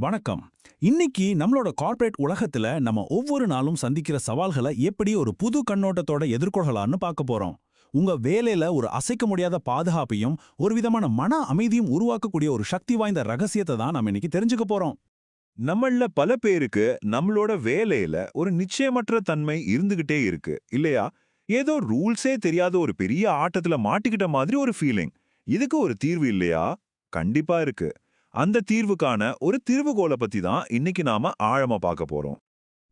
வணக்கம். இன்னைக்கு நம்மளோட கார்ப்பரேட் உலகத்துல நம்ம ஒவ்வொரு நாளும் சந்திக்கிற சவால்களை எப்படி ஒரு புது கண்ணோட்டத்தோட எதிர்கொள்ளலாம்னு பார்க்க போறோம். உங்க வேலையில ஒரு அசைக்க முடியாத பாதுகாப்பையும் ஒரு விதமான மன அமைதியும் உருவாக்கக்கூடிய ஒரு சக்தி வாய்ந்த ரகசியத்தை தான் நம்ம இன்னைக்கு தெரிஞ்சுக்க போறோம். நம்மள பல பேருக்கு நம்மளோட வேலையில ஒரு நிச்சயமற்ற தன்மை இருந்துகிட்டே இருக்கு இல்லையா? ஏதோ ரூல்ஸே தெரியாத ஒரு பெரிய ஆட்டத்துல மாட்டிக்கிட்ட மாதிரி ஒரு ஃபீலிங். இதுக்கு ஒரு தீர்வு இல்லையா? கண்டிப்பா இருக்கு. அந்த தீர்வுக்கான ஒரு திறவுகோலை பத்தி தான் இன்னைக்கு நாம ஆழமா பார்க்க போறோம்.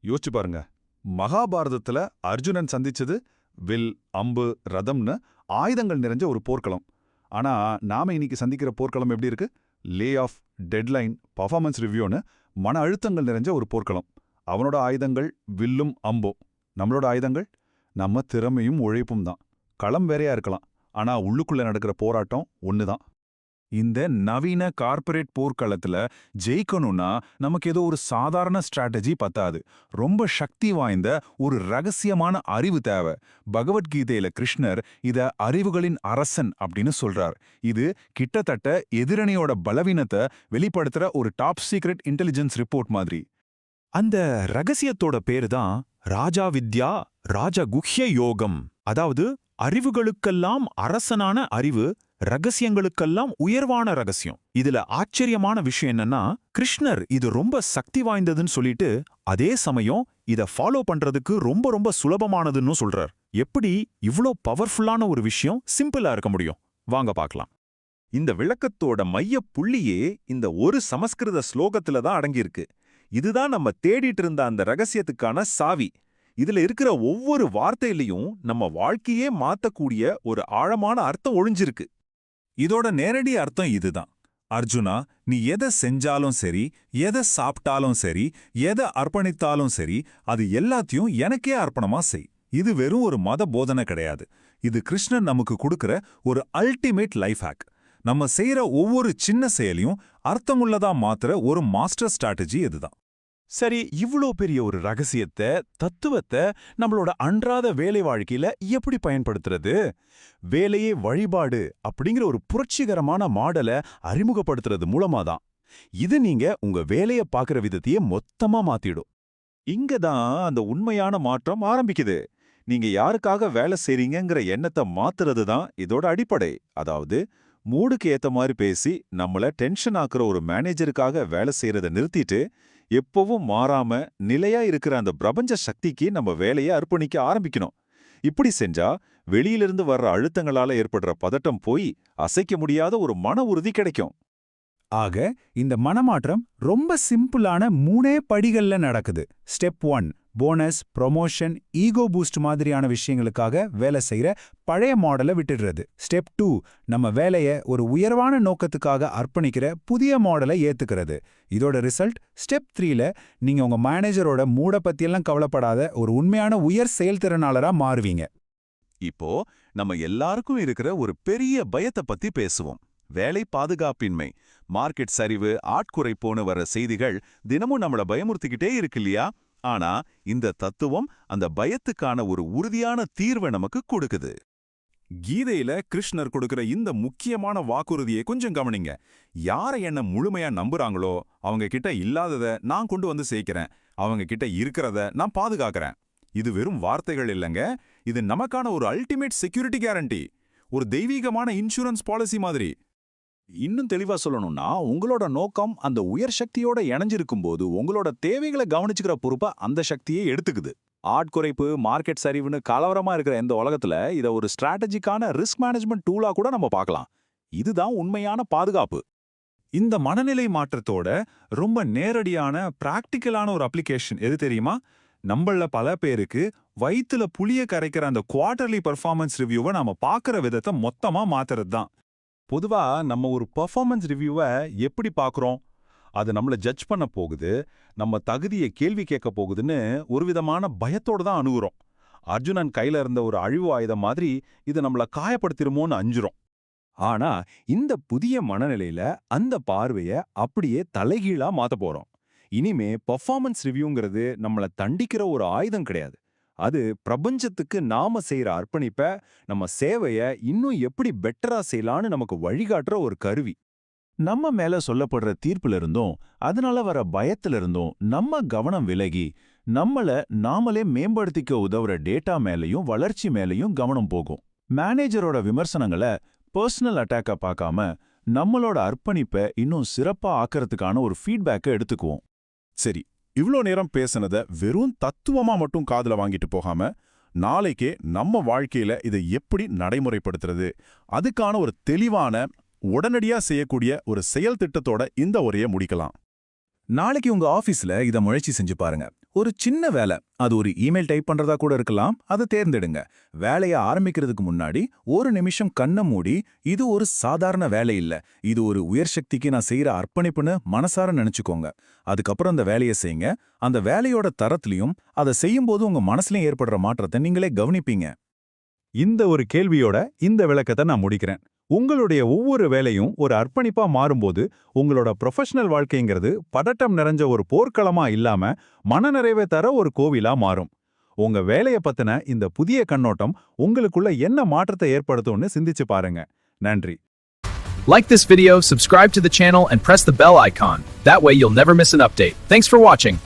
யோசிச்சு பாருங்க. மகாபாரதத்துல அர்ஜுனன் சந்திச்சது வில், அம்பு, ரதம்னு ஆயுதங்கள் நிறைஞ்ச ஒரு போர்க்களம். ஆனா நாம இன்னைக்கு சந்திக்கிற போர்க்களம் எப்படி இருக்கு? லே ஆஃப், டெட்லைன், பர்ஃபார்மன்ஸ் ரிவ்யூன்னு மன அழுத்தங்கள் நிறைஞ்ச ஒரு போர்க்களம். அவனோட ஆயுதங்கள் வில்லும் அம்பும். நம்மளோட ஆயுதங்கள் நம்ம திறமையும் உழைப்பும் தான். களம் வேறையா இருக்கலாம், ஆனா உள்ளுக்குள்ள நடக்கிற போராட்டம் ஒண்ணுதான். இந்த நவீன கார்ப்பரேட் போர்க்களத்துல ஜெயிக்கணும்னா நமக்கு ஏதோ ஒரு சாதாரண ஸ்ட்ராட்டஜி பத்தாது. ரொம்ப சக்தி வாய்ந்த ஒரு ரகசியமான அறிவு தேவை. பகவத்கீதையில கிருஷ்ணர் இத அறிவுகளின் அரசன் அப்படின்னு சொல்றார். இது கிட்டத்தட்ட எதிரணியோட பலவீனத்தை வெளிப்படுத்துற ஒரு டாப் சீக்ரெட் இன்டெலிஜென்ஸ் ரிப்போர்ட் மாதிரி. அந்த ரகசியத்தோட பேரு தான் ராஜா வித்யா, ராஜகுஹ்ய யோகம். அதாவது அறிவுகளுக்கெல்லாம் அரசனான அறிவு, ரகசியங்களுக்கெல்லாம் உயர்வான ரகசியம். இதுல ஆச்சரியமான விஷயம் என்னன்னா, கிருஷ்ணர் இது ரொம்ப சக்தி வாய்ந்ததுன்னு சொல்லிட்டு அதே சமயம் இத ஃபாலோ பண்றதுக்கு ரொம்ப ரொம்ப சுலபமானதுன்னு சொல்றார். எப்படி இவ்ளோ பவர்ஃபுல்லான ஒரு விஷயம் சிம்பிளா இருக்க முடியும்? வாங்க பார்க்கலாம். இந்த விளக்கத்தோட மைய புள்ளியே இந்த ஒரு சமஸ்கிருத ஸ்லோகத்துல தான் அடங்கியிருக்கு. இதுதான் நம்ம தேடிட்டு இருந்த அந்த ரகசியத்துக்கான சாவி. இதுல இருக்கிற ஒவ்வொரு வார்த்தையிலையும் நம்ம வாழ்க்கையே மாத்தக்கூடிய ஒரு ஆழமான அர்த்தம் ஒளிஞ்சிருக்கு. இதோட நேரடி அர்த்தம் இதுதான். அர்ஜுனா, நீ எதை செஞ்சாலும் சரி, எதை சாப்பிட்டாலும் சரி, எதை அர்ப்பணித்தாலும் சரி, அது எல்லாத்தையும் எனக்கே அர்ப்பணமா செய். இது வெறும் ஒரு மத போதனை கிடையாது. இது கிருஷ்ணன் நமக்கு கொடுக்கிற ஒரு அல்டிமேட் லைஃப் ஹேக். நம்ம செய்யற ஒவ்வொரு சின்ன செயலையும் அர்த்தமுள்ளதா மாத்துற ஒரு மாஸ்டர் ஸ்ட்ராட்டஜி இதுதான். சரி, இவ்ளோ பெரிய ஒரு ரகசியத்தை, தத்துவத்தை நம்மளோட அன்றாட வேலை வாழ்க்கையில எப்படி பயன்படுத்துறது? வேலையே வழிபாடு அப்படிங்கிற ஒரு புரட்சிகரமான மாடலை அறிமுகப்படுத்துறது மூலமா தான். இது நீங்க உங்க வேலைய பார்க்குற விதத்தையே மொத்தமா மாத்திடும். இங்க தான் அந்த உண்மையான மாற்றம் ஆரம்பிக்குது. நீங்க யாருக்காக வேலை செய்றீங்கங்கிற எண்ணத்தை மாத்துறது தான் இதோட அடிப்படை. அதாவது மூடுக்கு ஏத்த மாதிரி பேசி நம்மள டென்ஷன் ஆக்குற ஒரு மேனேஜருக்காக வேலை செய்யறதை நிறுத்திட்டு, எப்பவும் மாறாம நிலையா இருக்கிற அந்த பிரபஞ்ச சக்திக்கு நம்ம வேலையை அர்ப்பணிக்க ஆரம்பிக்கணும். இப்படி செஞ்சா வெளியிலிருந்து வர்ற அழுத்தங்களால ஏற்படுற பதட்டம் போய் அசைக்க முடியாத ஒரு மன உறுதி கிடைக்கும். ஆக, இந்த மனமாற்றம் ரொம்ப சிம்பிளான 3 படிகள்ல நடக்குது. Step 1 bonus, promotion, ego boost மாதிரியான விஷயங்களுக்காக வேலை செய்யற பழைய மாடலை விட்டுடுறது. ஸ்டெப் 2 நம்ம வேலையை ஒரு உயர்வான நோக்கத்துக்காக அர்ப்பணிக்கிற புதிய மாடலை ஏத்துக்கிறது. இதோட ரிசல்ட் ஸ்டெப் 3ல நீங்க உங்க மேனேஜரோட மூட பத்தியெல்லாம் கவலைப்படாத ஒரு உண்மையான உயர் செயல்திறனாளரா மாறுவீங்க. இப்போ நம்ம எல்லாருக்கும் இருக்கிற ஒரு பெரிய பயத்தை பத்தி பேசுவோம். வேலை பாதுகாப்பின்மை, மார்க்கெட் சரிவு, ஆட்குறைப்போன்னு வர செய்திகள் தினமும் நம்மள பயமுறுத்திக்கிட்டே இருக்கு இல்லையா? ஆனா இந்த தத்துவம் அந்த பயத்துக்கான ஒரு உறுதியான தீர்வை நமக்கு கொடுக்குது. கீதையில கிருஷ்ணர் கொடுக்கிற இந்த முக்கியமான வாக்குறுதியை கொஞ்சம் கவனிங்க. யாரை என்ன முழுமையா நம்புறாங்களோ அவங்க கிட்ட இல்லாதத நான் கொண்டு வந்து சேர்க்கிறேன், அவங்க கிட்ட இருக்கிறத நான் பாதுகாக்கிறேன். இது வெறும் வார்த்தைகள் இல்லைங்க, இது நமக்கான ஒரு அல்டிமேட் செக்யூரிட்டி கேரண்டி, ஒரு தெய்வீகமான இன்சூரன்ஸ் பாலிசி மாதிரி. இன்னும் தெளிவா சொல்லணும்னா, உங்களோட நோக்கம் அந்த உயர் சக்தியோட இணைஞ்சிருக்கும் போது உங்களோட தேவைகளை கவனிச்சுக்கிற பொறுப்பை அந்த சக்தியை எடுத்துக்குது. ஆட்குறைப்பு, மார்க்கெட் சரிவுன்னு கலவரமா இருக்கிற இந்த உலகத்துல இதை ஒரு ஸ்ட்ராட்டஜிக்கான ரிஸ்க் மேனேஜ்மெண்ட் டூலா கூட நம்ம பார்க்கலாம். இதுதான் உண்மையான பாதுகாப்பு. இந்த மனநிலை மாற்றத்தோட ரொம்ப நேரடியான பிராக்டிக்கலான ஒரு அப்ளிகேஷன் எது தெரியுமா? நம்மள பல பேருக்கு வயித்துல புளிய கரைக்கிற அந்த குவார்டர்லி பெர்ஃபார்மன்ஸ் ரிவ்யூவை நாம பார்க்குற விதத்தை மொத்தமா மாத்துறது தான். பொதுவா நம்ம ஒரு பெர்ஃபார்மன்ஸ் ரிவ்யூவை எப்படி பார்க்குறோம்? அது நம்மள ஜட்ஜ் பண்ண போகுது, நம்ம தகுதியை கேள்வி கேட்க போகுதுன்னு ஒரு விதமான பயத்தோட தான் அணுகுறோம். அர்ஜுனன் கையில இருந்த ஒரு அழிவு ஆயுதம் மாதிரி இது நம்மள காயப்படுத்திருமோன்னு அஞ்சுறோம். ஆனா இந்த புதிய மனநிலையில அந்த பார்வைய அப்படியே தலைகீழா மாத்த போறோம். இனிமே பெர்ஃபார்மன்ஸ் ரிவ்யூங்கிறது நம்மள தண்டிக்கிற ஒரு ஆயுதம் கிடையாது. அது பிரபஞ்சத்துக்கு நாம செய்யற அர்ப்பணிப்ப, நம்ம சேவைய இன்னும் எப்படி பெட்டரா செய்யலான்னு நமக்கு வழிகாட்டுற ஒரு கருவி. நம்ம மேல சொல்லப்படுற தீர்ப்புல இருந்தும் அதனால வர பயத்துல இருந்தும் நம்ம கவனம் விலகி நம்மள நாமளே மேம்படுத்திக்க உதவுற டேட்டா மேலயும் வளர்ச்சி மேலயும் கவனம் போகும். மேனேஜரோட விமர்சனங்களை பர்சனல் அட்டாக்கா பார்க்காம நம்மளோட அர்ப்பணிப்பை இன்னும் சிறப்பா ஆக்கறதுக்கான ஒரு ஃபீட்பேக்கை எடுத்துக்குவோம். சரி, இவ்ளோ நேரம் பேசுனத வெறும் தத்துவமா மட்டும் காதுல வாங்கிட்டு போகாம நாளைக்கே நம்ம வாழ்க்கையில இதை எப்படி நடைமுறைப்படுத்துறது, அதுக்கான ஒரு தெளிவான உடனடியா செய்யக்கூடிய ஒரு செயல் திட்டத்தோட இந்த உரையை முடிக்கலாம். நாளைக்கு உங்க ஆபீஸ்ல இத முயற்சி செஞ்சு பாருங்க. ஒரு சின்ன வேலை, அது ஒரு இமெயில் டைப் பண்றதா கூட இருக்கலாம், அதை தேர்ந்தெடுங்க. வேலையை ஆரம்பிக்கிறதுக்கு முன்னாடி ஒரு நிமிஷம் கண்ணை மூடி, இது ஒரு சாதாரண வேலை இல்ல, இது ஒரு உயர் சக்திக்கு நான் செய்யற அர்ப்பணிப்புன்னு மனசார நினைச்சுக்கோங்க. அதுக்கப்புறம் அந்த வேலையை செய்யுங்க. அந்த வேலையோட தரத்திலையும் அதை செய்யும்போது உங்க மனசுலயும் ஏற்படுற மாற்றத்தை நீங்களே கவனிப்பீங்க. இந்த ஒரு கேள்வியோட இந்த விளக்கத்தை நான் முடிக்கிறேன். உங்களுடைய ஒவ்வொரு வேலையும் ஒரு அர்ப்பணிப்பா மாறும்போது உங்களோட ப்ரொஃபஷனல் வாழ்க்கைங்கிறது பதட்டம் நிறைஞ்ச ஒரு போர்க்களமா இல்லாம மனநிறைவை தர ஒரு கோவிலா மாறும். உங்க வேலைய பத்தின இந்த புதிய கண்ணோட்டம் உங்களுக்குள்ள என்ன மாற்றத்தை ஏற்படுத்தும்னு சிந்திச்சு பாருங்க. நன்றி. Like this video, subscribe to the channel and press the bell icon. That way you'll never miss an update. Thanks for watching.